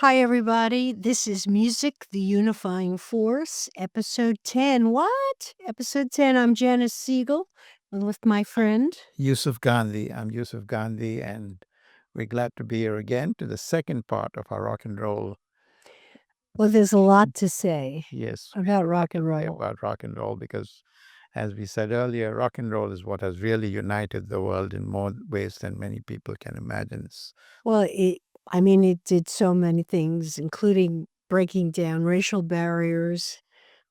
Hi, everybody. This is Music, the Unifying Force, episode 10. What? Episode 10. I'm Janice Siegel with my friend. Yusuf Gandhi. I'm Yusuf Gandhi, and we're glad to be here again to the second part of our rock and roll. Well, there's a lot to say Yes, about rock and say roll. about rock and roll because, as we said earlier, rock and roll is what has really united the world in more ways than many people can imagine. Well, it did so many things, including breaking down racial barriers,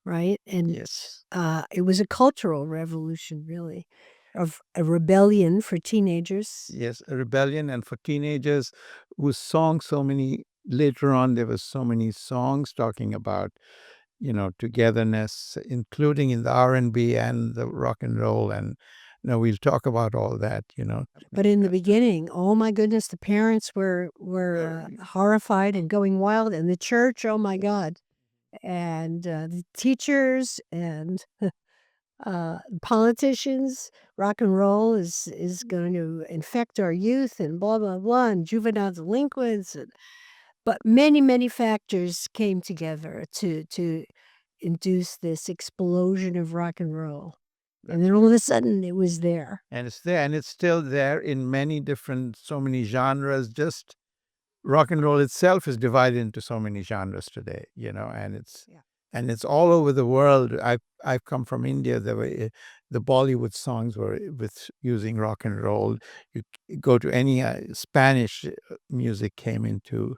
right? And Yes, it was a cultural revolution, really, of a rebellion for teenagers. yes, a rebellion, and for teenagers whose songs, so many later on, there was so many songs talking about togetherness, including in the R&B and the rock and roll, and we'll talk about all that. But in the beginning, oh my goodness, the parents were horrified and going wild, and the church, oh my God, and the teachers and politicians. Rock and roll is going to infect our youth, and blah blah blah, and juvenile delinquents, but many factors came together to induce this explosion of rock and roll, and then all of a sudden it was there. And it's there, and it's still there in many different, so many genres. Just rock and roll itself is divided into so many genres today, and it's Yeah. and it's all over the world. I've come from India. The Bollywood songs were with using rock and roll. Go to any Spanish music came into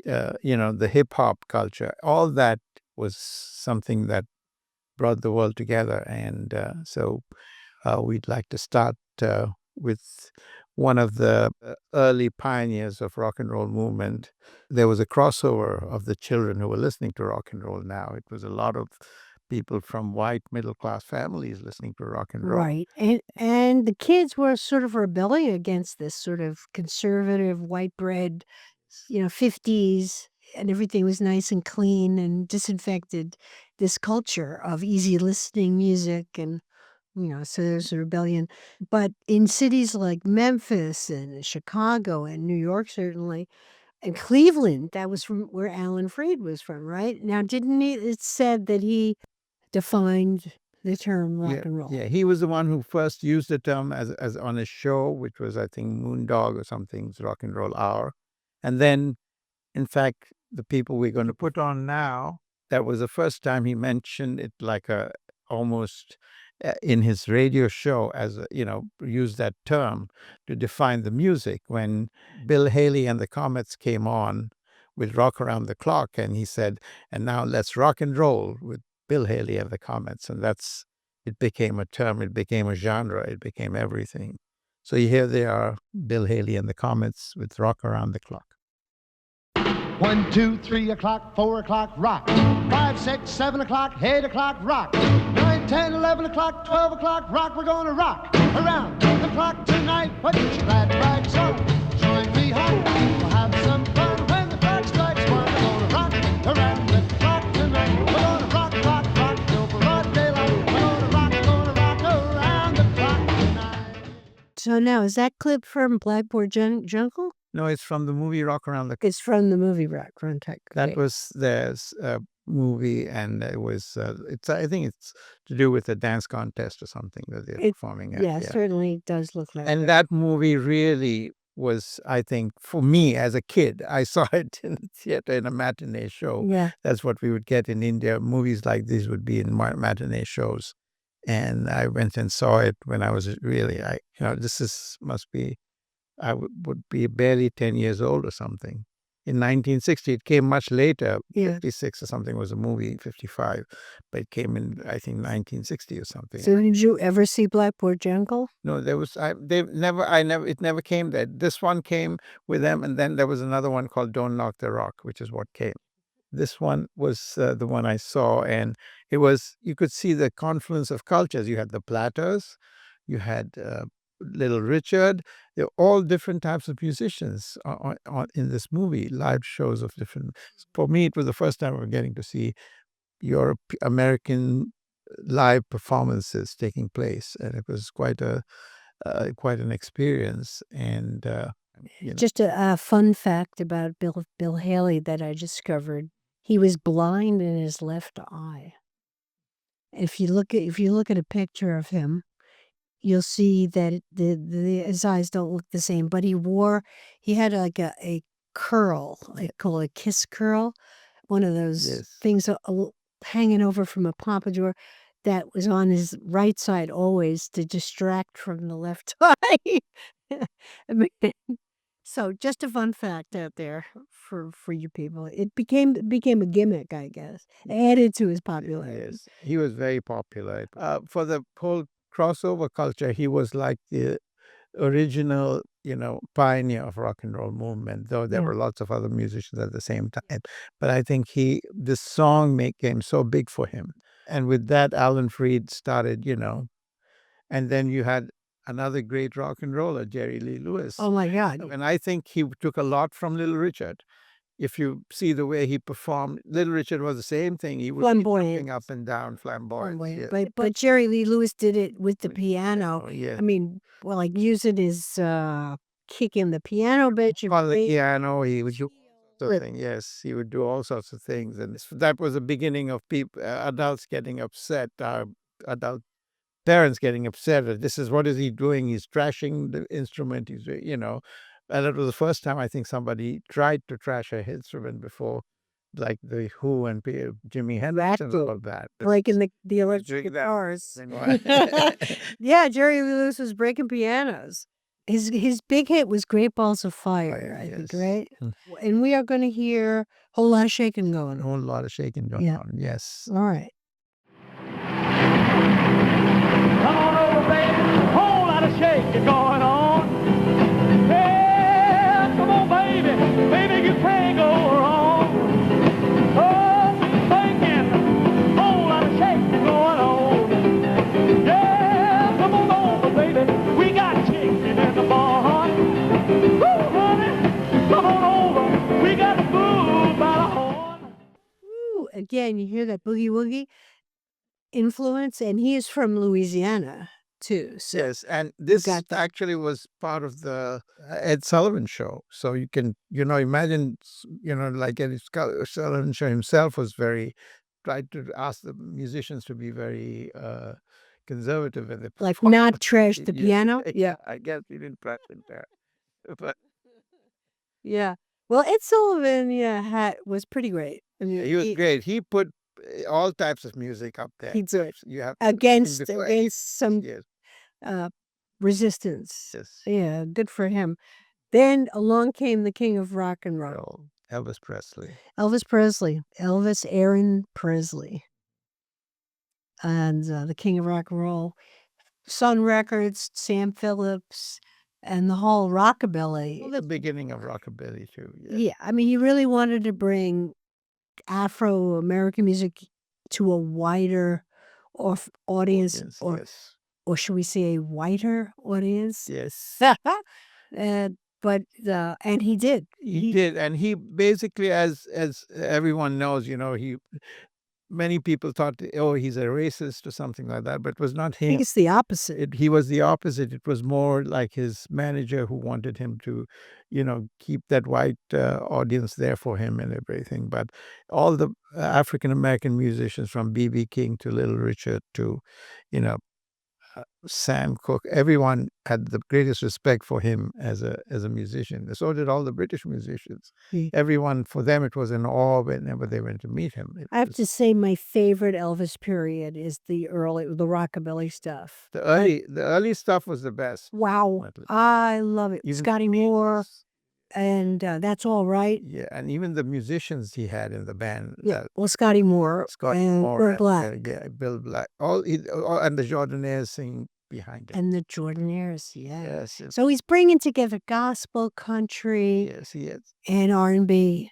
the hip hop culture. All that was something that brought the world together, and so we'd like to start with one of the early pioneers of rock and roll movement. There was a crossover of the children who were listening to rock and roll now. It was a lot of people from white middle class families listening to rock and roll. Right, and the kids were sort of rebelling against this sort of conservative white bread, 50s, and everything was nice and clean and disinfected. This culture of easy listening music, and so there's a rebellion. But in cities like Memphis and Chicago and New York, certainly, and Cleveland, that was from where Alan Freed was from, right? Now, didn't he? It's said that he defined the term rock Yeah, and roll. yeah. He was the one who first used the term as on a show, which was I think Moondog or something's Rock and Roll Hour, and then in fact the people we're going to put on now, that was the first time he mentioned it like a almost in his radio show as used that term to define the music when Bill Haley and the Comets came on with Rock Around the Clock, and he said, and now let's rock and roll with Bill Haley and the Comets. And that's it became a term, it became a genre, it became everything. So here they are, Bill Haley and the Comets with Rock Around the Clock. 1, 2, 3 o'clock, 4 o'clock, rock. 5, 6, 7 o'clock, 8 o'clock, rock. 9, 10, 11 o'clock, 12 o'clock, rock. We're gonna rock around the clock tonight. Put your glad rags on, join me home. We'll have some fun when the clock strikes 1. We're gonna rock around the clock tonight. We're gonna rock till broad daylight. We're gonna rock around the clock tonight. So now, is that clip from Blackboard Jungle? No, it's from the movie Rock Around the Clock. It's from the movie Rock Run Tech. That was their movie, and it was it's I think it's to do with a dance contest or something that they're performing at. Yeah, certainly does look like And that movie really was, I think, for me as a kid, I saw it in the theater in a matinee show. Yeah. That's what we would get in India. Movies like these would be in matinee shows. And I went and saw it when I was really, must be, would be barely 10 years old or something. In 1960, it came much later. Yeah. 56 or something was a movie, 55, but it came in, I think, 1960 or something. So did you ever see Blackboard Jungle? No, it never came there. This one came with them, and then there was another one called Don't Knock the Rock, which is what came. This one was the one I saw, and you could see the confluence of cultures. You had the Platters, you had Little Richard. They're all different types of musicians in this movie, live shows of different. For me, it was the first time we were getting to see American live performances taking place, and it was quite an experience. And Just a fun fact about Bill Haley that I discovered: he was blind in his left eye. If you look at a picture of him, you'll see that his eyes don't look the same. But he had like a curl, I call it a kiss curl, one of those Yes. things hanging over from a pompadour that was on his right side always to distract from the left eye. I mean, so just a fun fact out there for you people. It became a gimmick, I guess, added to his popularity. Yes, he was very popular. For the whole crossover culture, he was like the original, pioneer of rock and roll movement, though there Yeah. were lots of other musicians at the same time. But I think this song became so big for him. And with that, Alan Freed started, and then you had another great rock and roller, Jerry Lee Lewis. Oh my God! And I think he took a lot from Little Richard. If you see the way he performed, Little Richard was the same thing. He would be Flamboyant. jumping up and down, flamboyant. Yes. But Jerry Lee Lewis did it with the piano. Oh, yeah. I mean, well, like using his kicking the piano bench. On the piano, he would do all sorts of things. Yes, he would do all sorts of things, and that was the beginning of people, adults getting upset, adult parents getting upset. This is what is he doing? He's trashing the instrument. He's, and it was the first time I think somebody tried to trash an instrument before, like the Who and Jimi Hendrix and all of that. Breaking the electric Doing that. guitars. Anyway. Yeah, Jerry Lee Lewis was breaking pianos. His big hit was Great Balls of Fire, I think, Yes. right? And we are going to hear a whole lot of shaking going A on. whole lot of shaking going Yeah. on. Yes. All right. Come on over, baby. Whole lot of shaking going on. Yeah, come on, baby. Baby, you can't go wrong. Oh, she's thinking. Whole lot of shaking going on. Yeah, come on over, baby. We got chicken in the barn. Woo, honey. Come on over. We got the food by the horn. Woo, again, you hear that boogie woogie influence, and he is from Louisiana too. So Yes, and this got that. actually was part of the Ed Sullivan Show. So you can, imagine, like Sullivan Show himself was tried to ask the musicians to be very conservative in the like not trash the Yeah, piano. Yeah, I guess he didn't practice that, but yeah. Well, Ed Sullivan, was pretty great. I mean, he was great. He put all types of music up there. He did. You have against before- some yes, resistance. yes. Yeah, good for him. Then along came the king of rock and roll, Elvis Presley. Elvis Aaron Presley, and the king of rock and roll. Sun Records, Sam Phillips, and the whole rockabilly. Well, the beginning of rockabilly too. Yeah. Yeah, I mean, he really wanted to bring Afro-American music to a wider audience, Yes, or yes, or should we say a whiter audience? yes. But and he did. He did, and he basically, as everyone knows, many people thought, oh, he's a racist or something like that, but it was not I think him. it's the opposite. He was the opposite. It was more like his manager who wanted him to, keep that white audience there for him and everything. But all the African American musicians, from B.B. King to Little Richard to, Sam Cooke, everyone had the greatest respect for him as a musician. So did all the British musicians. Hmm. Everyone, for them, it was an awe whenever they went to meet him. It I have was to say, my favorite Elvis period is the rockabilly stuff. the early stuff was the best. Wow, Definitely. I love it. Even Scotty Moore, and That's All Right. Yeah, and even the musicians he had in the band. Yeah, well, Scotty Moore Scott and Moore Burt and, Black yeah, Bill Black, and the Jordanaires sing behind it. and the Jordanaires. Yeah. Yes, yes, So he's bringing together gospel, country, yes, he is. and R&B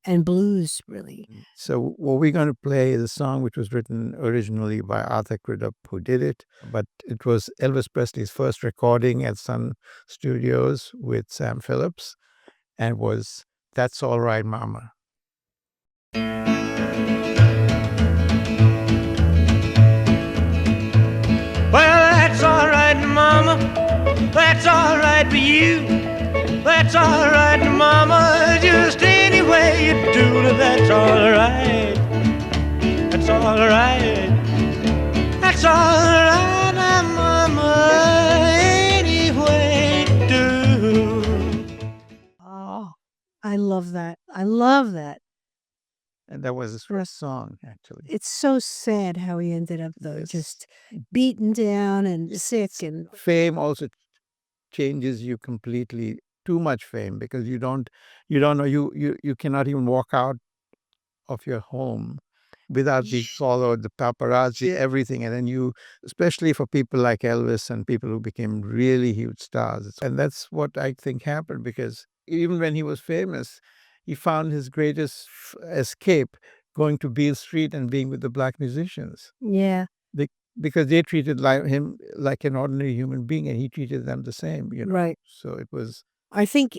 and blues, really. So what we're going to play is a song which was written originally by Arthur Crudup, who did it, but it was Elvis Presley's first recording at Sun Studios with Sam Phillips, and was That's All Right, Mama. Well, that's all right, Mama. That's all right for you. that's all right, Mama. Just any way you do it, that's all right. That's all right. That's all right, Mama. Any way you do. Oh, I love that. I love that. And that was his first song, actually. It's so sad how he ended up, though, Yes. just beaten down and sick and Fame also changes you completely. Too much fame, because you don't know, you cannot even walk out of your home without being followed, the paparazzi, everything. And then you, especially for people like Elvis and people who became really huge stars. And that's what I think happened, because even when he was famous, he found his greatest escape going to Beale Street and being with the black musicians, yeah. because they treated him like an ordinary human being, and he treated them the same, Right. So it was, I think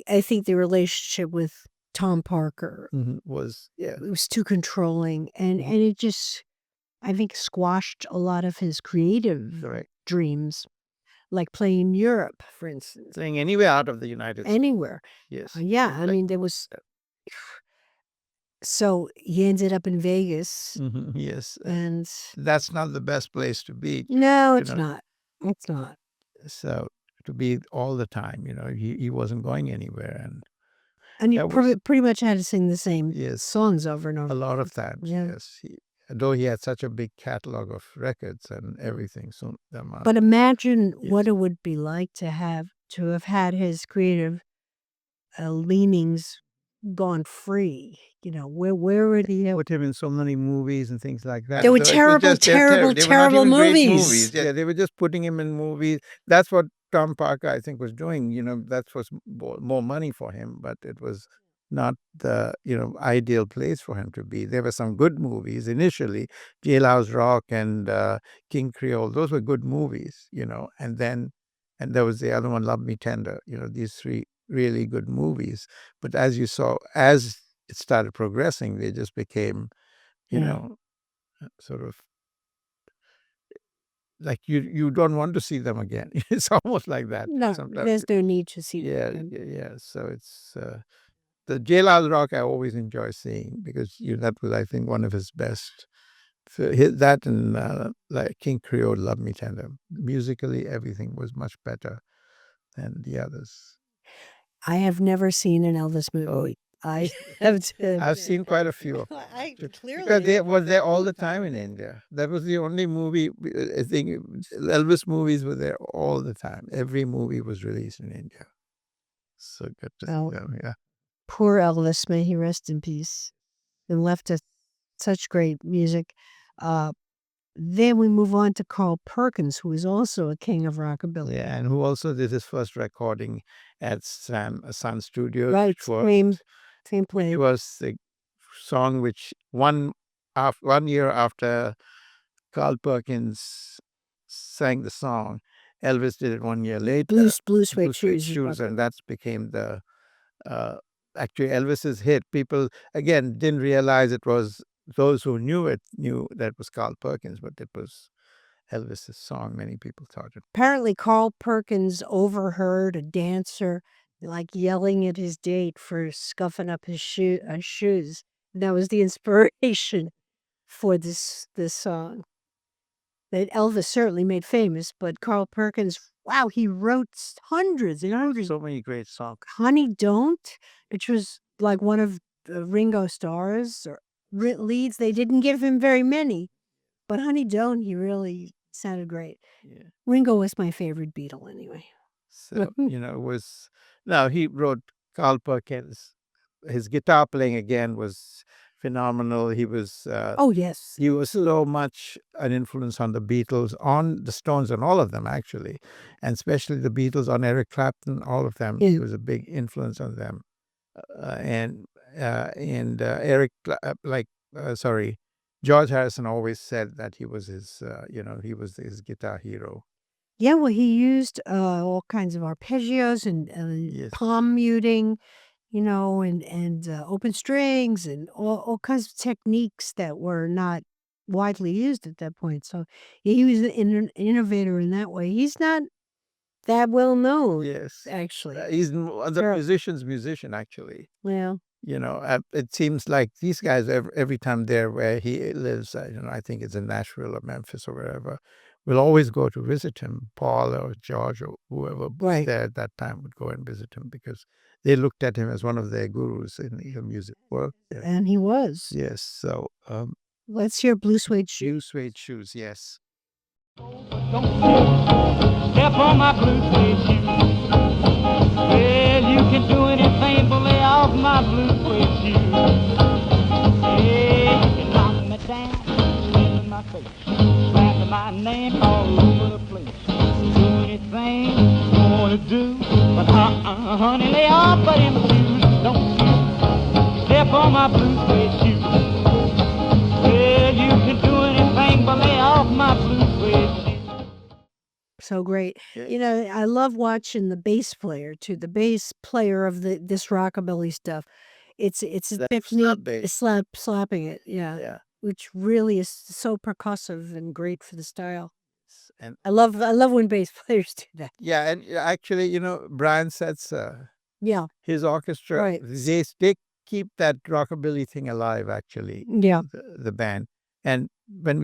the relationship with Tom Parker, yeah. it was too controlling, and it just, I think, squashed a lot of his creative Right. dreams, like playing in Europe, for instance, Saying anywhere out of the United States. anywhere. Yes. Yeah, I Like- mean, there was. So he ended up in Vegas, Yes. and That's not the best place to be. no, it's know. not. It's not. So to be all the time, he wasn't going anywhere, and And you that was- pretty much had to sing the same Yes. songs over and over. a lot of times, Yeah. yes. Though he had such a big catalog of records and everything, so But imagine Yes. what it would be like to have had his creative leanings gone free. Where would he have? put him in so many movies and things like that. They were So it was terrible, just- they were terrible, They were not terrible even great movies. Yeah, they were just putting him in movies. That's what Tom Parker, I think, was doing. That was more money for him, but it was not the ideal place for him to be. There were some good movies initially, Jailhouse Rock and King Creole. Those were good movies, and there was the other one, Love Me Tender. These three really good movies. But as you saw, as it started progressing, they just became, Yeah. sort of like you don't want to see them again. It's almost like that. No, sometimes. there's no need to see. Yeah, them. yeah. So it's the Jailhouse Rock I always enjoy seeing, because that was, I think, one of his best. So that and like King Creole, Love Me Tender. Musically, everything was much better than the others. I have never seen an Elvis movie. I have to. I've seen quite a few of them. I Because they were there all the time in India. That was the only movie. I think Elvis movies were there all the time. Every movie was released in India. So good to Well, see them. Yeah. Poor Elvis, may he rest in peace, and left us such great music. Then we move on to Carl Perkins, who is also a king of rockabilly. Yeah, and who also did his first recording at Sun Studios. Right, which was, same play. it was the song which 1 year after Carl Perkins sang the song, Elvis did it 1 year later. Blue Blue Suede Suede Shoes. and that became the actually Elvis's hit. People again didn't realize it was those who knew that it was Carl Perkins, but it was Elvis's song. Many people thought it. Apparently, Carl Perkins overheard a dancer like yelling at his date for scuffing up his shoes. That was the inspiration for this song that Elvis certainly made famous. But Carl Perkins, wow, he wrote hundreds and hundreds. So many great songs. Honey Don't, which was like one of Ringo Starr's leads. They didn't give him very many, but Honey Don't, he really sounded great. Yeah. Ringo was my favorite Beatle anyway. So, it was, no, he wrote Carl Perkins. His guitar playing again was phenomenal. He was, Oh, yes. he was so much an influence on the Beatles, on the Stones, and all of them actually, and especially the Beatles, on Eric Clapton, all of them. Yeah. He was a big influence on them. George Harrison always said that he was his, he was his guitar hero. Yeah, well, he used all kinds of arpeggios and Yes. palm muting, and open strings and all kinds of techniques that were not widely used at that point. So he was an innovator in that way. He's not that well known, Yes. actually. He's the Sure. musician, actually. Yeah. It seems like these guys, every time they're where he lives, I think it's in Nashville or Memphis or wherever, will always go to visit him. Paul or George or whoever was Right. there at that time would go and visit him because they looked at him as one of their gurus in the music world. Yeah. And he was. Yes. So, Let's hear Blue Suede Shoes. Blue Suede Shoes. Yes. Don't you step on my blue suede shoes. Well, you can do anything but lay off my blue suede shoes. Yeah, you can knock me down, spit in my face, slander my name all over the place. Do anything you wanna do, but honey, lay off of them shoes. Don't you step on my blue suede shoes. Well, you can do anything but lay off my blue suede shoes. So great. Yeah. I love watching the bass player too. The bass player of this rockabilly stuff. It's a That technique. slap bass. Slapping it. Yeah. Yeah. Which really is so percussive and great for the style. And I love when bass players do that. yeah, and actually, Brian Setzer, Yeah. his orchestra, Right. they keep that rockabilly thing alive, actually, Yeah. the band. And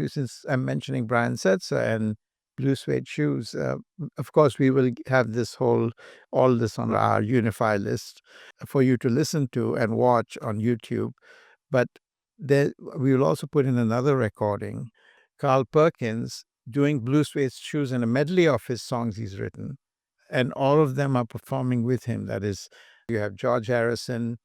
since I'm mentioning Brian Setzer and Blue Suede Shoes, of course, we will have all this on our Unify list for you to listen to and watch on YouTube. But we will also put in another recording, Carl Perkins doing Blue Suede Shoes and a medley of his songs he's written. And all of them are performing with him. That is, you have George Harrison,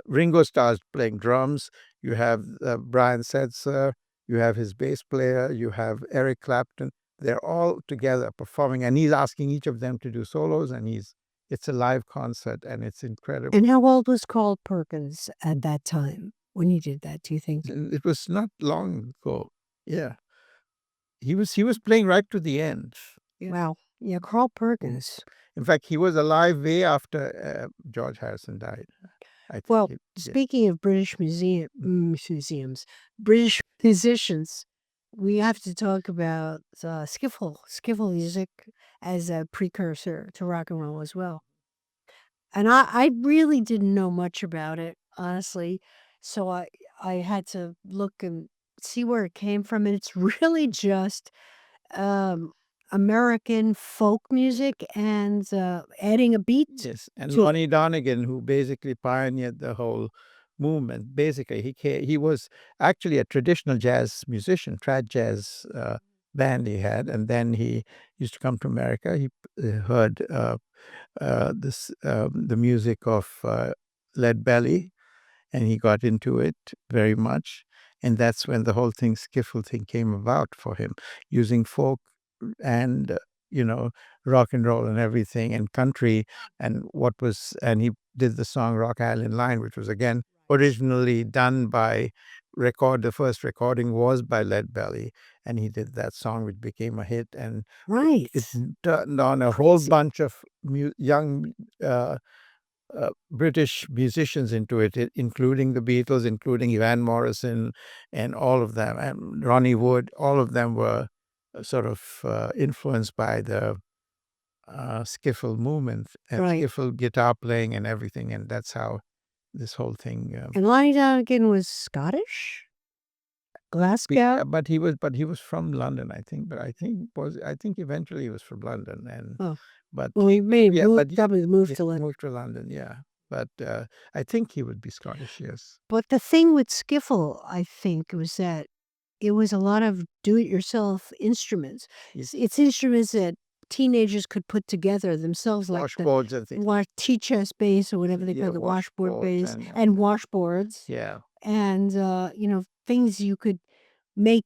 Ringo Starr's playing drums, you have Brian Setzer, you have his bass player, you have Eric Clapton. They're all together performing, and he's asking each of them to do solos, and it's a live concert, and it's incredible. And how old was Carl Perkins at that time when he did that, do you think? It was not long ago. Yeah. He was playing right to the end. Yeah. Wow. Yeah, Carl Perkins. In fact, he was alive way after George Harrison died. I think Well, yeah. speaking of British museums, British musicians, we have to talk about skiffle music as a precursor to rock and roll as well. And I really didn't know much about it, honestly. So I had to look and see where it came from. And it's really just American folk music and adding a beat. Yes, and to- Lonnie Donegan, who basically pioneered the whole movement. Basically, he was actually a traditional jazz musician, trad jazz band he had, and then he used to come to America. He heard the music of Lead Belly, and he got into it very much. And that's when the whole skiffle thing came about for him, using folk and rock and roll and everything and country and he did the song Rock Island Line, which was again originally done the first recording was by Lead Belly, and he did that song, which became a hit, and Right. it turned on a whole bunch of young British musicians into it, including the Beatles, including Van Morrison, and all of them, and Ronnie Wood. All of them were sort of influenced by the skiffle movement and Right. skiffle guitar playing and everything, and that's how this whole thing. And Lonnie Donegan was Scottish? Glasgow? But he was from London, I think. But I think eventually he was from London, and Oh. but Well, he may have yeah, moved, but probably moved he to London. moved to London, yeah. But I think he would be Scottish, yes. But the thing with skiffle, I think, was that it was a lot of do-it-yourself instruments. Yes. It's instruments that teenagers could put together themselves, like the Washboards and things. T-chest bass or whatever they Yeah, call the washboard washboards bass, and washboards, Yeah. and things you could make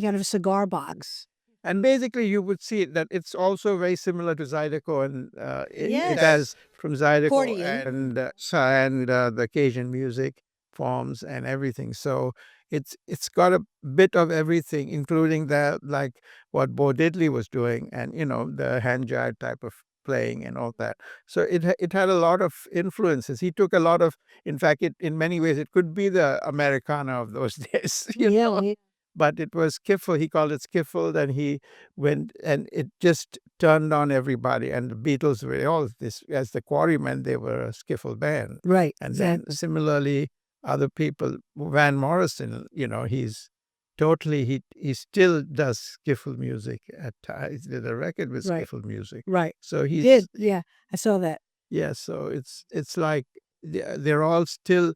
out of a cigar box. And basically, you would see that it's also very similar to Zydeco, and it Yes. has from Zydeco Accordion. and the Cajun music forms and everything. So it's got a bit of everything, including like what Bo Diddley was doing, and the hand jive type of playing and all that. So it had a lot of influences. He took a lot of, in fact, in many ways, it could be the Americana of those days. you know. Yeah, But it was skiffle. He called it skiffle. Then he went, and it just turned on everybody. And the Beatles were all this, as the Quarrymen, they were a skiffle band. Right. And then Exactly. similarly, other people, Van Morrison, he's totally, he still does skiffle music at times. He did a record with Right. skiffle music. Right. So he's, Did. Yeah. I saw that. yeah, so it's like they're all still,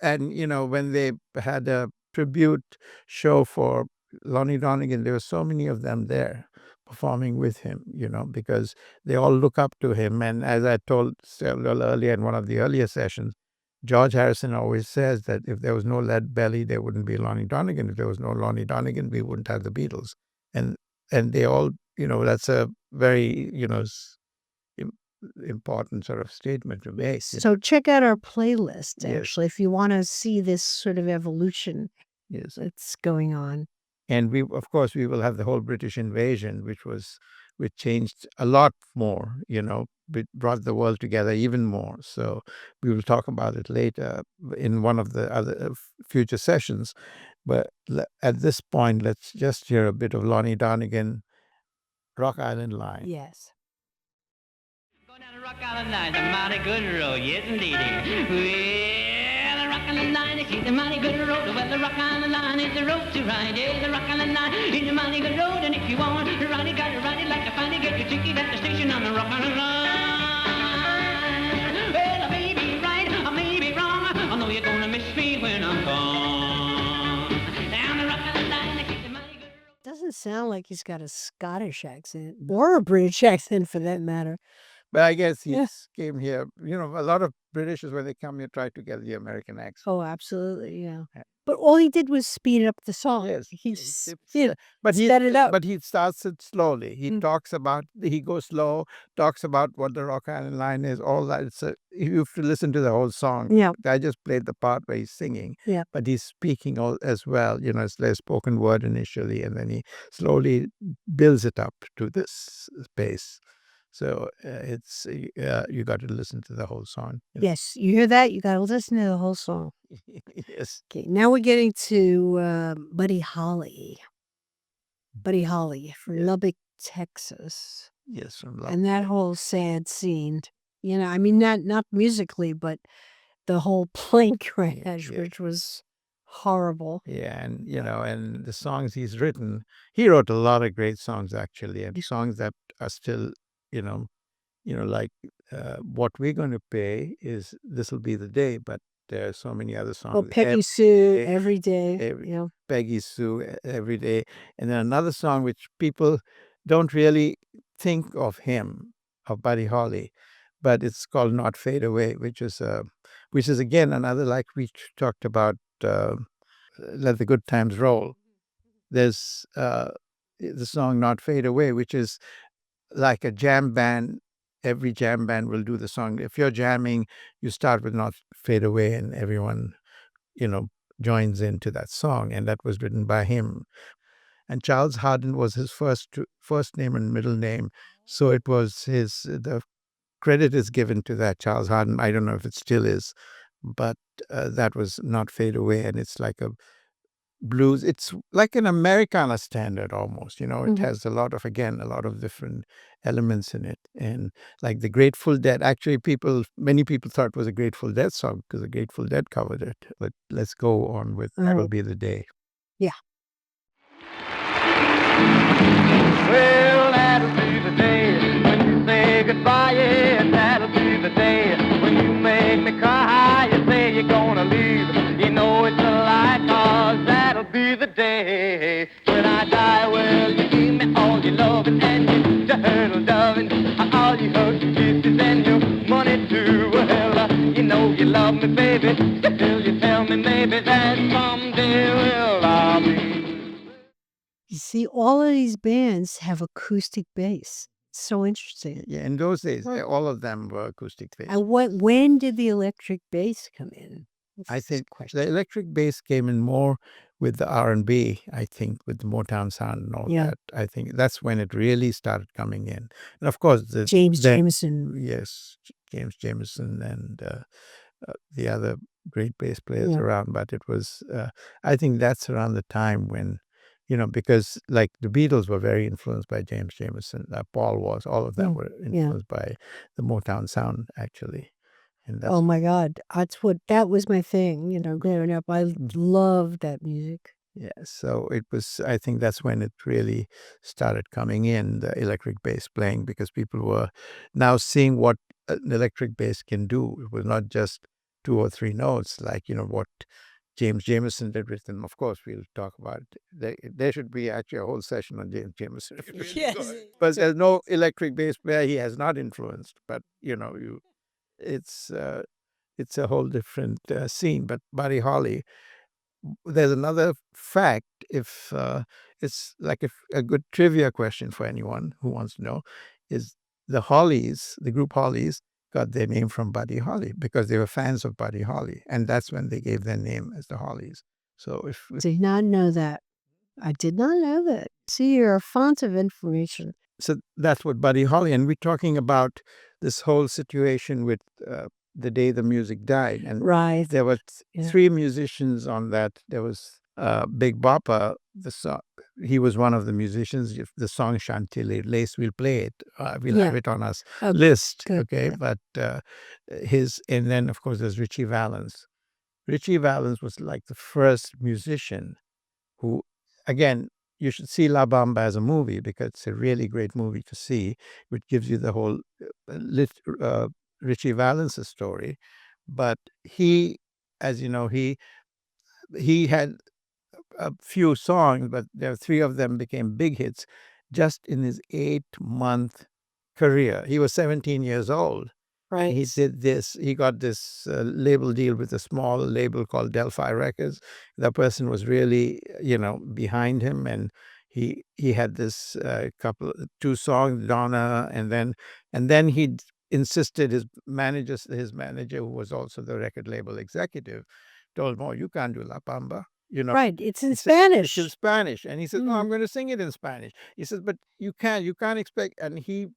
and when they had a tribute show for Lonnie Donegan, there were so many of them there performing with him, because they all look up to him. And as I told several earlier in one of the earlier sessions, George Harrison always says that if there was no Lead Belly, there wouldn't be Lonnie Donegan. If there was no Lonnie Donegan, we wouldn't have the Beatles. And they all, that's a very, im- important sort of statement to make. So check out our playlist, Yes. actually, if you want to see this sort of evolution Yes. that's going on. And of course, we will have the whole British invasion, which changed a lot more, brought the world together even more. So we will talk about it later in one of the other future sessions. But at this point, let's just hear a bit of Lonnie Donegan, Rock Island Line. Yes. Going down the Rock Island Line, it's a mighty good road, yes indeedy. Well, the Rock Island Line, it's a mighty good road. Well, the Rock Island Line is the road to ride. Yeah, the Rock Island Line is a mighty good road. And if you want to ride it, gotta ride it like a find it. Get your ticket at the station on the Rock Island Line. Well, I may be right, I may be wrong. I know you're gonna miss me when I'm gone. Down the Rock Island Line, it's a mighty good road. Doesn't sound like he's got a Scottish accent or a British accent for that matter. But I guess he Yeah. came here, a lot of Britishers, when they come here, try to get the American accent. Oh, absolutely. Yeah. Yeah. But all he did was speed up the song. Yes, He but sped it up. But he starts it slowly. He Mm. talks about, he goes slow, talks about what the Rock Island Line is, all that. You have to listen to the whole song. Yeah. I just played the part where he's singing. Yeah. But he's speaking as well. It's their spoken word initially, and then he slowly builds it up to this pace. So you got to listen to the whole song. Yes. You hear that? You got to listen to the whole song. Yes. Okay. Now we're getting to Buddy Holly. Buddy Holly from Lubbock, Texas. Yes, from Lubbock. And that whole sad scene. I mean, not musically, but the whole plane crash, yeah. which was horrible. Yeah, and and the songs he's written, he wrote a lot of great songs actually, and songs that are still, like What We're Going to Pay is This'll Be the Day, but there are so many other songs. Oh, Peggy Sue, Every Day. every- Peggy Sue, Every Day, and then another song which people don't really think of him, of Buddy Holly, but it's called Not Fade Away, which is again another, like we talked about, Let the Good Times Roll. There's the song Not Fade Away, which is like a jam band. Every jam band will do the song. If you're jamming, you start with Not Fade Away, and everyone, joins into that song. And that was written by him. And Charles Hardin was his first name and middle name. So it was the credit is given to that, Charles Hardin. I don't know if it still is, but that was Not Fade Away. And it's like a blues. It's like an Americana standard almost, It Mhm. has a lot of different elements in it. And like the Grateful Dead, actually many people thought it was a Grateful Dead song because the Grateful Dead covered it. But let's go on with That'll Be the Day. Well, that'll be the day when you say goodbye, yeah, that'll be the day when you make me cry. You say you're gonna leave, you know it's a lie, 'cause that'll be the day when I die. Well, you give me all your loving and your turtle doving, all your hugs and kisses and your money too. Well, you know you love me, baby, till you tell me maybe that someday, well, I'll be. You see, all of these bands have acoustic bass. It's so interesting. Yeah, in those days, Right. all of them were acoustic bass. And when did the electric bass come in? I That's the think question. the electric bass came in more with the R&B, I think, with the Motown sound and all Yeah. that. I think that's when it really started coming in. And of course, James then- Jameson. Yes, James Jameson and the other great bass players Yeah. around. But it was, I think that's around the time when, because like the Beatles were very influenced by James Jamerson. Paul was. All of them were influenced by the Motown sound, actually. And that's Oh my God. That was my thing, growing up. I loved that music. yeah. So it was. I think that's when it really started coming in, the electric bass playing, because people were now seeing what an electric bass can do. It was not just 2 or 3 notes, like what James Jamerson did with them. Of course, we'll talk about it. There should be actually a whole session on James Jamerson. Yes. But there's no electric bass player he has not influenced. But it's a whole different scene. But Buddy Holly, there's another fact. If it's like a good trivia question for anyone who wants to know, is the Hollies, the group Hollies, got their name from Buddy Holly because they were fans of Buddy Holly, and that's when they gave their name as the Hollies. So Did not know that. I did not know that. See, you're a font of information. so that's what Buddy Holly, and we're talking about this whole situation with the day the music died, and Right. there were Yeah. 3 musicians on that. There was Big Bopper. The song, he was one of the musicians. The song Chantilly Lace, we'll play it. We'll have it on our Oh, list. good. Okay, but and then of course there's Richie Valens. Richie Valens was like the first musician who, again, you should see La Bamba as a movie because it's a really great movie to see, which gives you the whole Richie Valens' story. But he, as you know, he had a few songs, but there 3 of them became big hits just in his 8-month career. He was 17 years old. Right. He did this. He got this label deal with a small label called Delphi Records. That person was really, behind him, and he had this 2 songs, Donna, and then he insisted his manager, who was also the record label executive, told him, "Oh, you can't do La Bamba." Right. It's in He said, Spanish. It's in Spanish, and he said, "No, Mm. I'm going to sing it in Spanish." He says, "But you can't expect." And he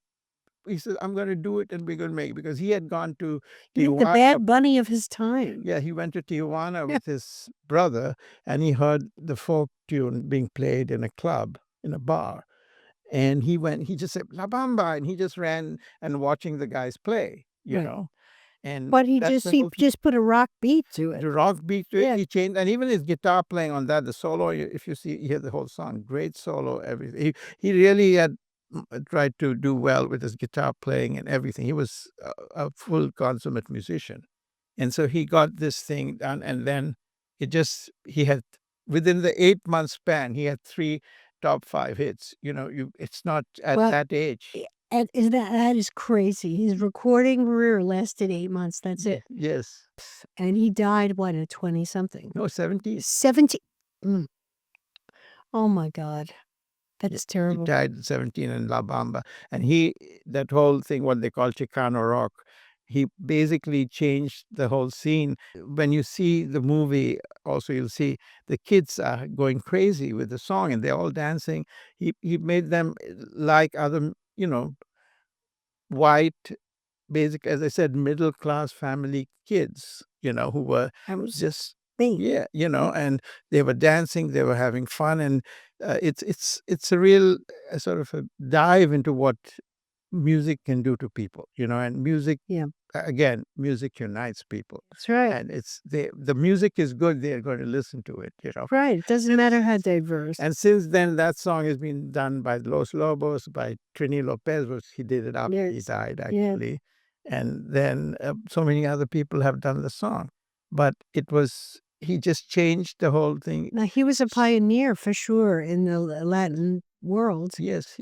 said, "I'm going to do it, and we're going to make it," because he had gone to He's the Tijuana. Bad Bunny of his time. Yeah, he went to Tijuana with his brother, and he heard the folk tune being played in a club, in a bar. And he just said, "La Bamba," and he just ran and watching the guys play, Right. And But he that's the he whole thing. just put a rock beat to it. The rock beat to it, Yeah. he changed, and even his guitar playing on that, the solo, if you hear the whole song, great solo, everything. He really had tried to do well with his guitar playing and everything. He was a full consummate musician. And so he got this thing done, and then he had, within the 8-month span, he had 3 top 5 hits. It's not at Well, that age. And that is crazy. His recording career lasted 8 months. That's it. Yes. And he died, what, at 20-something? No, 70. 17. Oh my God. That's He terrible. died at 17 in La Bamba. And that whole thing, what they call Chicano rock, he basically changed the whole scene. When you see the movie, also you'll see the kids are going crazy with the song and they're all dancing. He made them like other, white, basic, as I said, middle class family kids, who were I was just me. yeah, and they were dancing, they were having fun, and it's a real sort of a dive into what music can do to people, and music. Yeah. Again, music unites people, That's right. and the music is good. They're going to listen to it, Right. It doesn't matter how diverse. And since then, that song has been done by Los Lobos, by Trini Lopez, which he did it after he Yes. died, Yeah. actually. And then so many other people have done the song. But he just changed the whole thing. Now, he was a pioneer for sure in the Latin world. Yes,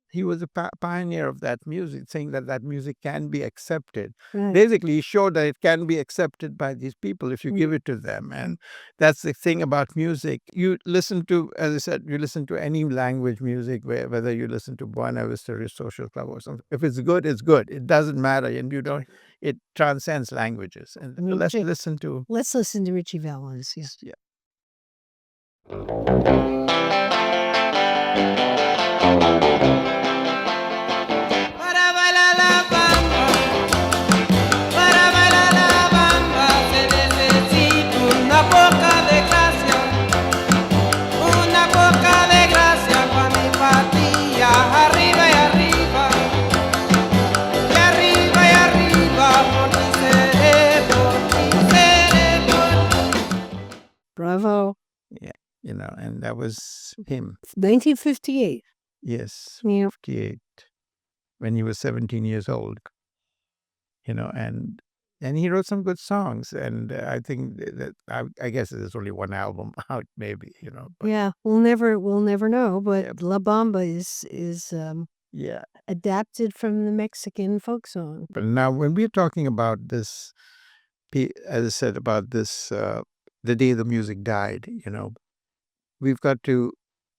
he was a pioneer of that music, saying that music can be accepted. Right. Basically, he showed that it can be accepted by these people if you give it to them. And that's the thing about music. You listen to, as I said, you listen to any language music, whether you listen to Buena Vista or Social Club or something. If it's good, it's good. It doesn't matter. And it transcends languages. And let's listen to Richie Valens. Yes. Yeah. Para bailar la bamba, se necesita una poca de gracia, una poca de Bravo. And that was him. 1958. Yes, Yeah. 58, when he was 17 years old. And he wrote some good songs, and I think that I guess there's only one album out, maybe. But Yeah. We'll never know. But Yeah. La Bamba is yeah. adapted from the Mexican folk song. But now, when we're talking about this, as I said about this, the day the music died, we've got to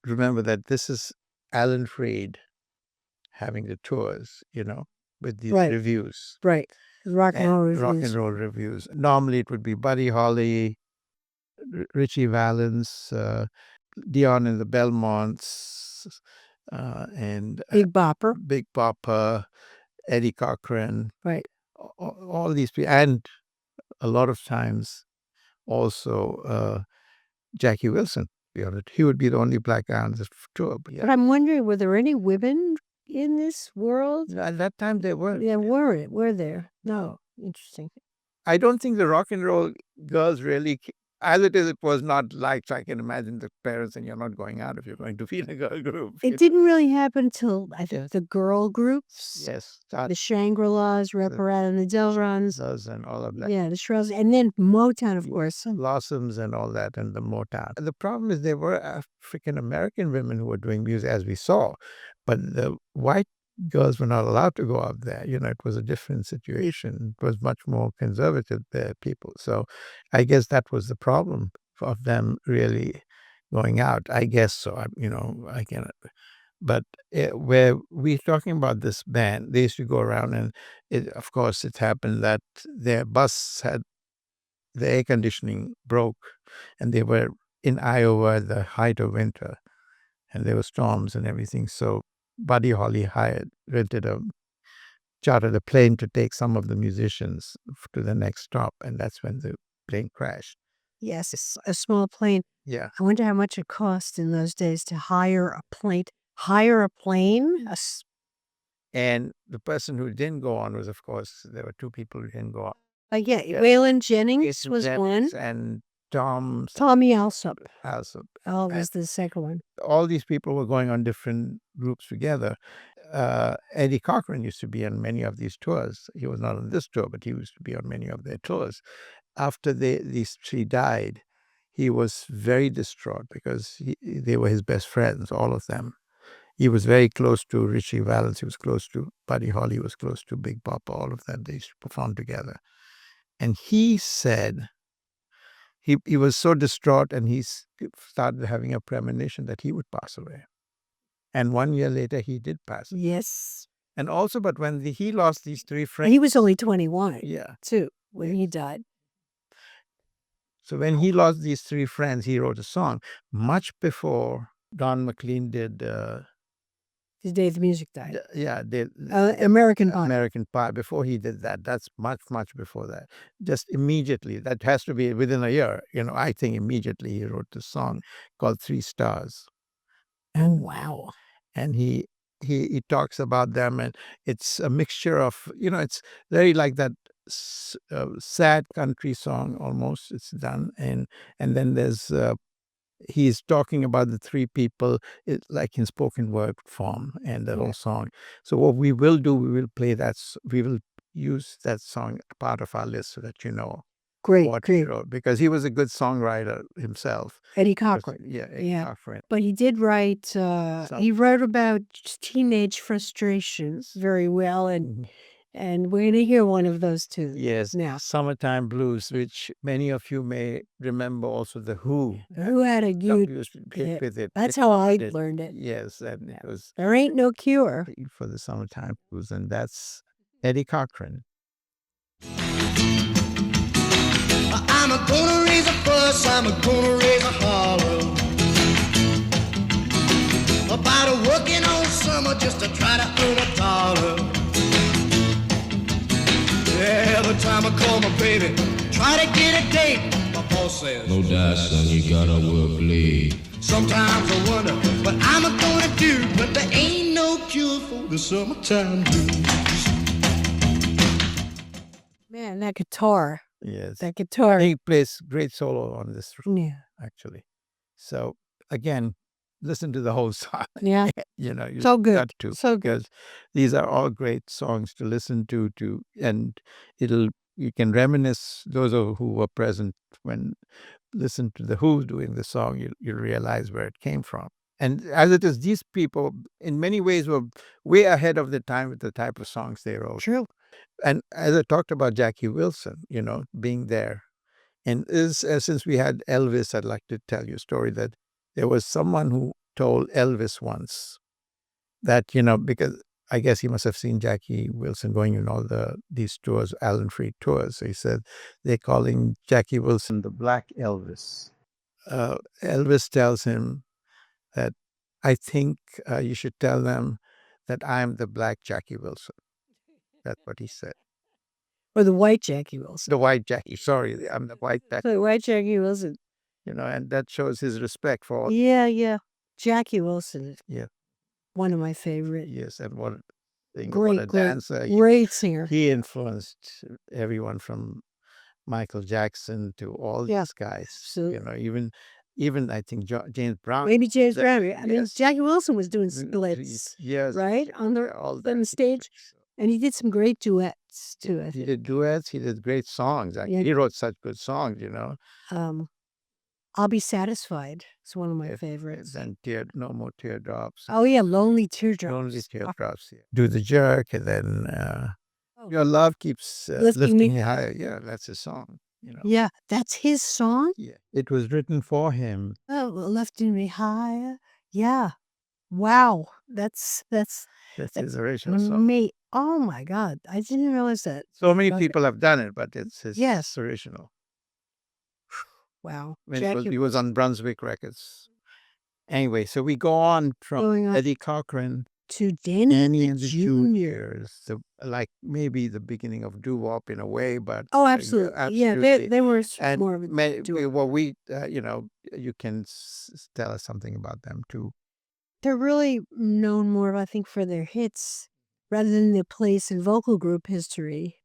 remember that this is Alan Freed having the tours, with these Right. reviews. Right. Rock and roll Rock reviews. and roll reviews. Normally it would be Buddy Holly, Richie Valens, Dion and the Belmonts, and Big Bopper. Big Papa, Eddie Cochran, Right. all these people, and a lot of times also Jackie Wilson. He would be the only black guy on this tour. But But I'm wondering, were there any women in this world? at that time there were. Yeah, were there? No. Interesting. I don't think the rock and roll girls really, as it is, it was not like, so I can imagine the parents, and you're not going out if you're going to be in a girl group. It didn't really happen until I think Yes. the girl groups, Yes, the Shangri-Las, Reparata and the Delrons. and all of that. Yeah, the Shrills, and then Motown, of course. Blossoms and all that, and the Motown. The problem is there were African American women who were doing music, as we saw, but the white girls were not allowed to go out there. It was a different situation. It was much more conservative people. So I guess that was the problem of them really going out. I guess so. I cannot. But where we're talking about this band, they used to go around, and of course it happened that their bus had the air conditioning broke, and they were in Iowa at the height of winter, and there were storms and everything. So Buddy Holly chartered a plane to take some of the musicians to the next stop, and that's when the plane crashed. Yes, it's a small plane. Yeah. I wonder how much it cost in those days to hire a plane. Hire a plane? And the person who didn't go on was, of course, there were two people who didn't go on. Yeah, Yeah. Waylon Jennings Jason was one. Jennings and Tom Tommy Alsop. Alsop. Was the second one. All these people were going on different groups together. Eddie Cochran used to be on many of these tours. He was not on this tour, but he used to be on many of their tours. After these three died, he was very distraught because they were his best friends, all of them. He was very close to Richie Valens. He was close to Buddy Holly. He was close to Big Papa. All of them, they used to perform together. And he said he was so distraught, and he started having a premonition that he would pass away. And 1 year later, he did pass. Yes. And also, but when he lost these three And friends, he was only 21, yeah. too, when he died. So when he lost these three friends, he wrote a song much before Don McLean did. The day the music died. American Pie. American Pie. Before he did that, that's much before that. Just immediately, that has to be within a year. I think immediately he wrote this song called 3 Stars. Oh, wow. And he talks about them, and it's a mixture of, it's very like that sad country song almost. It's done, and then there's he's talking about the three people, like in spoken word form, and the whole song. So what we will do, we will play that. We will use that song part of our list so that Great, what great. he wrote, because he was a good songwriter himself. Eddie Cochran. Eddie Cochran. But he did write, he wrote about teenage frustrations very well, and we're going to hear one of those tunes. Yes, now. Summertime Blues, which many of you may remember also the Who. Who had a huge used to hit with it. That's how I did. learned it. Yes, and it was There ain't no cure. for the Summertime Blues, and that's Eddie Cochran. I'm gonna raise a fuss, I'm gonna raise a holler about working all summer just to try to earn a dollar. Every time I call my baby, try to get a date, my boss says, no doubt, son, you gotta work late. sometimes I wonder what I'm gonna do, but there ain't no cure for the summertime blues. Man, that guitar. Yes. That guitar. He plays great solo on this. Yeah. actually. So again, listen to the whole song. Yeah. You So good. got to, So good. because these are all great songs to listen to, and you can reminisce, those who were present when listen to the Who doing the song, you realize where it came from. And as it is, these people in many ways were way ahead of the time with the type of songs they wrote. True. And as I talked about Jackie Wilson, being there, and since we had Elvis, I'd like to tell you a story that there was someone who told Elvis once that, because I guess he must have seen Jackie Wilson going in all these tours, Alan Freed tours. So he said they're calling Jackie Wilson the Black Elvis. Elvis tells him that, I think you should tell them that I'm the Black Jackie Wilson. That's what he said. Or the white Jackie Wilson. The white Jackie. Sorry, I'm the white Jackie. The white Jackie Wilson. And that shows his respect for all. Yeah. Jackie Wilson. Yeah. One of my favorite. Yes, and what a Great dancer. Great singer. He influenced everyone from Michael Jackson to all these guys. Absolutely. Even I think James Brown. Maybe James that- Brown. I mean, yes. Jackie Wilson was doing splits, Yes. right? On all the stage. And he did some great duets too. I He think. did duets. He did great songs. Yeah. He wrote such good songs, I'll Be Satisfied. It's one of my If- favorites. And No More Teardrops. Oh yeah, Lonely Teardrops. Lonely Teardrops. Yeah. Do the Jerk, and then Oh. Your Love Keeps Lifting Lifting Me- Me Higher. Yeah, that's his song. Yeah, that's his song. Yeah, it was written for him. Oh, Lifting Me Higher. Yeah. Wow. That's That's his original song. me. Oh my God, I didn't realize that. So many Okay. people have done it, but it's his Yes. original. Wow. When Jackie he was on Brunswick Records. Anyway, so we go on from Going on Eddie Cochran, to Danny Danny the and the Juniors, like maybe the beginning of doo-wop in a way, but Oh, absolutely. Yeah, they were and more of a duo. well, you can tell us something about them too. They're really known more, I think, for their hits rather than their place in vocal group history.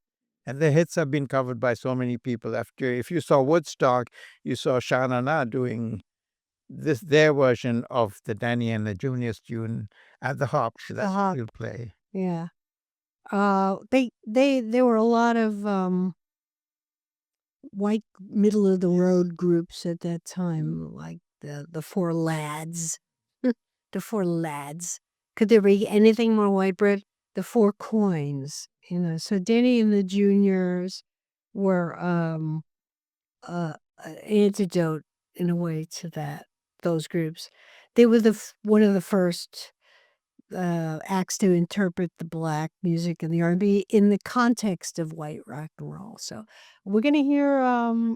And the hits have been covered by so many people. If you saw Woodstock, you saw Sha Na Na doing their version of the Danny and the Juniors tune at the Hop. So that's Hop. what we'll play. Yeah. There were a lot of white middle of the road groups at that time, like the Four Lads. The Four Lads. Could there be anything more white bread? The Four Coins. So Danny and the Juniors were an antidote in a way to those groups. They were one of the first acts to interpret the black music and the R&B in the context of white rock and roll. So we're going to hear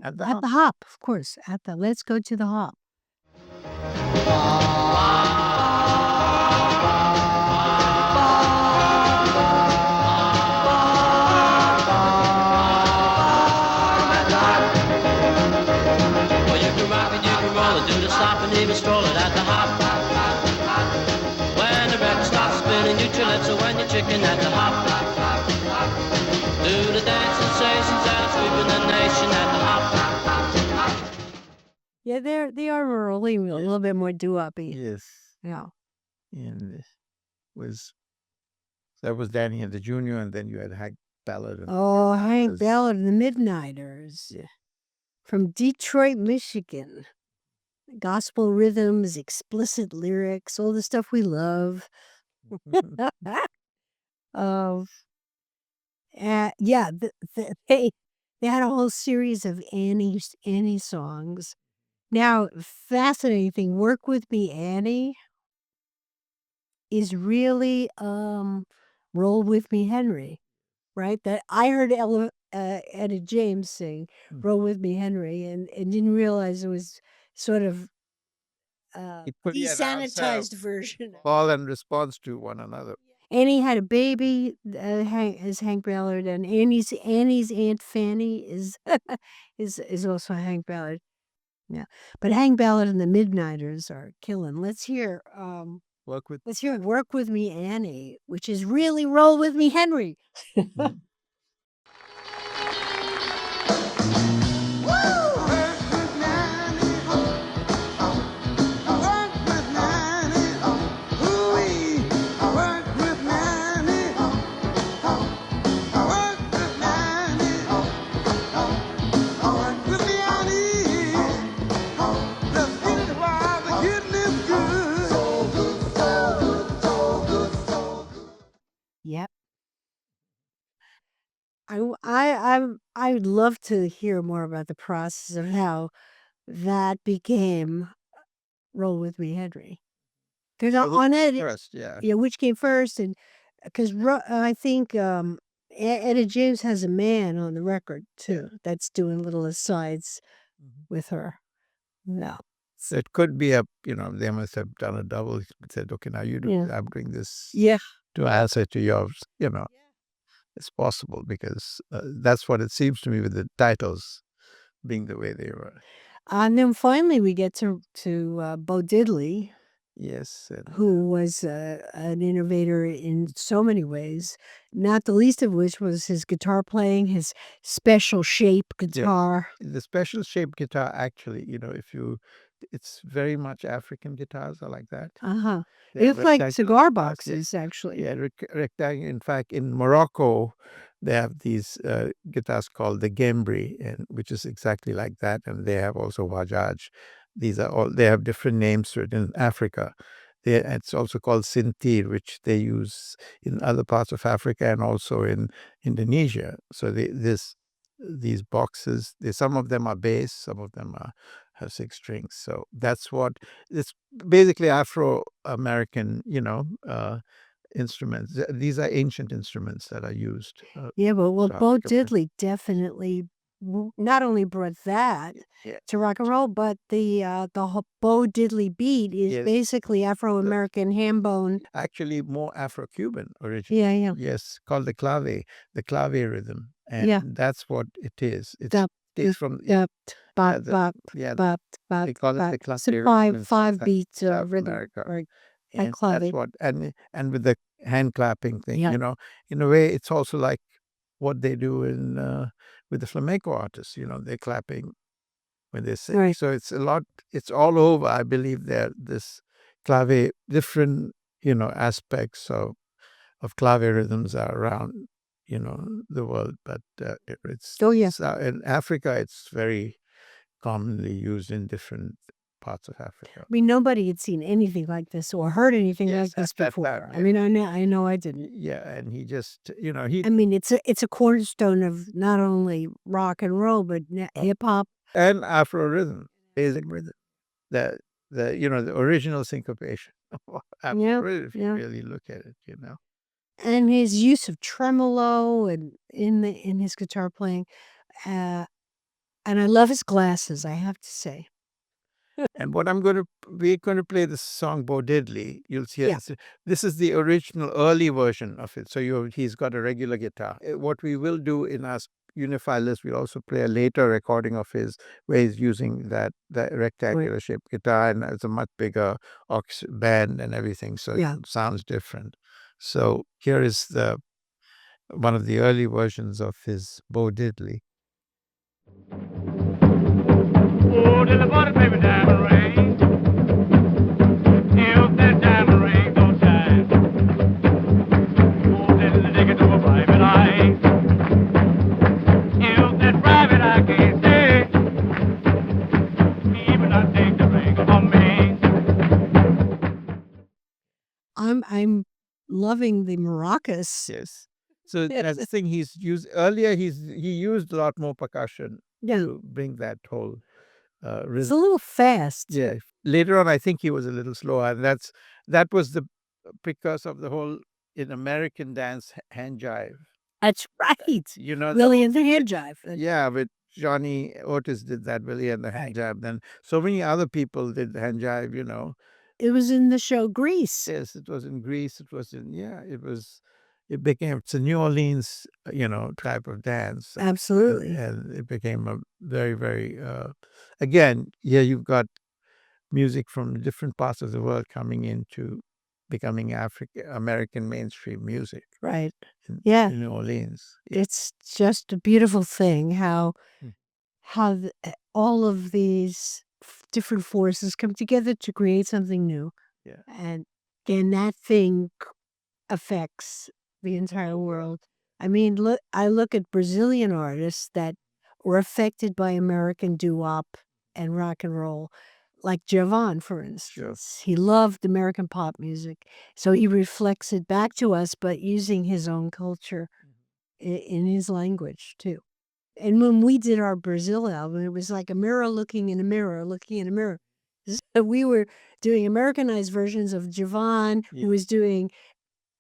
At the at the Hop, of course. Let's go to the Hop. Well, you can rock it, you can roll it, do the stop and even stroll it at the hop. When the record starts spinning, you lips are when you're chicken at the hop. Do the dance sensations out, sweeping the nation at the hop. Yeah, they are early, a little bit more doo-wop-y. Yes. Yeah. And that was Danny and the Junior, and then you had Hank Ballard. Oh, Hank Yes. Ballard and the Midnighters. From Detroit, Michigan. Gospel rhythms, explicit lyrics, all the stuff we love. Yeah, they had a whole series of Annie songs. Now, fascinating thing, Work With Me, Annie is really Roll With Me, Henry, right? That I heard Etta James sing Roll With Me, Henry, and didn't realize it was sort of desanitized version. All in response to one another. Annie had a baby as Hank Ballard, and Annie's Aunt Fanny is also Hank Ballard. Yeah, but Hank Ballard and the Midnighters are killing. Let's hear Work with Work With Me, Annie, which is really Roll With Me, Henry. Work with Nanny, I would love to hear more about the process of how that became Roll With Me, Henry. Because on it, First, yeah. yeah, which came first, and because I think Etta James has a man on the record too that's doing little asides with her. No, So it could be they must have done a double. Said, okay, now you do. Yeah. I'm doing this yeah, to answer to yours. It's possible because that's what it seems to me with the titles being the way they were. and then finally we get to Bo Diddley, Yes, and who was an innovator in so many ways, not the least of which was his guitar playing, his special shape guitar. the special shaped guitar actually, it's very much African guitars are like that. Uh-huh. They're It looked like rectangular cigar guitars, boxes, actually. Yeah, rectangular. In fact, in Morocco, they have these guitars called the Gembri, and which is exactly like that. And they have also Wajaj. These are all. They have different names for it in Africa. It's also called Sintir, which they use in other parts of Africa and also in Indonesia. So these boxes, some of them are bass, some of them have six strings. So that's what it's basically Afro-American, instruments. These are ancient instruments that are used. Yeah, but to Bo Africa. Diddley definitely not only brought that Yeah. to rock and roll, but the Bo Diddley beat is Yes. basically Afro-American ham bone. Actually, more Afro-Cuban origin. Yeah, yeah. Yes, called the clave rhythm, and Yeah. that's what it is. It Dup, takes from Dup, bop, the- bop, yeah, bop, bop, they call it bop. the It's clave a rhythm in five South beat South rhythm, America. or And clave. that's what and with the hand clapping thing, Yeah. in a way, it's also like what they do in with the flamenco artists. They're clapping when they sing. Right. So it's a lot. It's all over. I believe there this clave different aspects of clave rhythms are around the world, but it's Oh, yeah. in Africa it's very commonly used in different parts of Africa. I mean, nobody had seen anything like this or heard anything Yes, like this at that before. time, I mean, I know I didn't. Yeah, and he just he I mean, it's a cornerstone of not only rock and roll, but hip hop. and Afro rhythm, basic rhythm, the the original syncopation of Afro Yeah, rhythm, if you yeah. really look at it, And his use of tremolo and in his guitar playing, and I love his glasses, I have to say. And what we're going to play the song Bo Diddley. You'll see Yeah. this is the original early version of it. So he's got a regular guitar. What we will do in our Unify list, we'll also play a later recording of his where he's using that rectangular shaped guitar, and it's a much bigger band and everything. So Yeah. it sounds different. So here is one of the early versions of his Bo Diddley. Oh, till the body baby diamond ring. If that diamond ring don't shine, oh, then take it to a private eye. If that private eye can't see, even I take the ring from me. I'm loving the maracas. Yes. So that's the thing he's used earlier. He used a lot more percussion Yeah. to bring that whole It's a rhythm. little fast. Yeah. Later on, I think he was a little slower, and that was the precursor of the whole in American dance hand jive. That's right. That Willie and the hand jive. yeah, with Johnny Otis did that, Willie and the hand jive. Then so many other people did the hand jive. It was in the show Grease. Yes, it was in Greece. It was it's a New Orleans, type of dance. Absolutely. And it became a very, very, again, yeah, you've got music from different parts of the world coming into becoming American mainstream music Right. in, Yeah. in New Orleans. It's just a beautiful thing how all of these different forces come together to create something new. Yeah. And that thing affects the entire world. I mean, I look at Brazilian artists that were affected by American doo-wop and rock and roll, like Javan, for instance. He loved American pop music, so he reflects it back to us, but using his own culture. in his language too. And when we did our Brazil album, it was like a mirror looking in a mirror, looking in a mirror. So we were doing Americanized versions of Javon, who was doing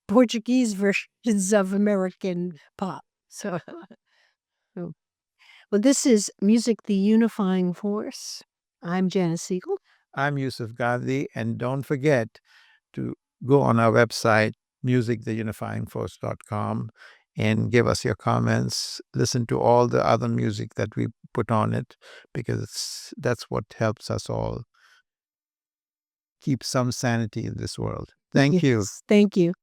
Portuguese versions of American pop. So, well, this is Music the Unifying Force. I'm Janice Siegel. I'm Yusuf Gandhi, and don't forget to go on our website, musictheunifyingforce.com, and give us your comments. Listen to all the other music that we put on it, because that's what helps us all keep some sanity in this world. Thank you. Yes, thank you.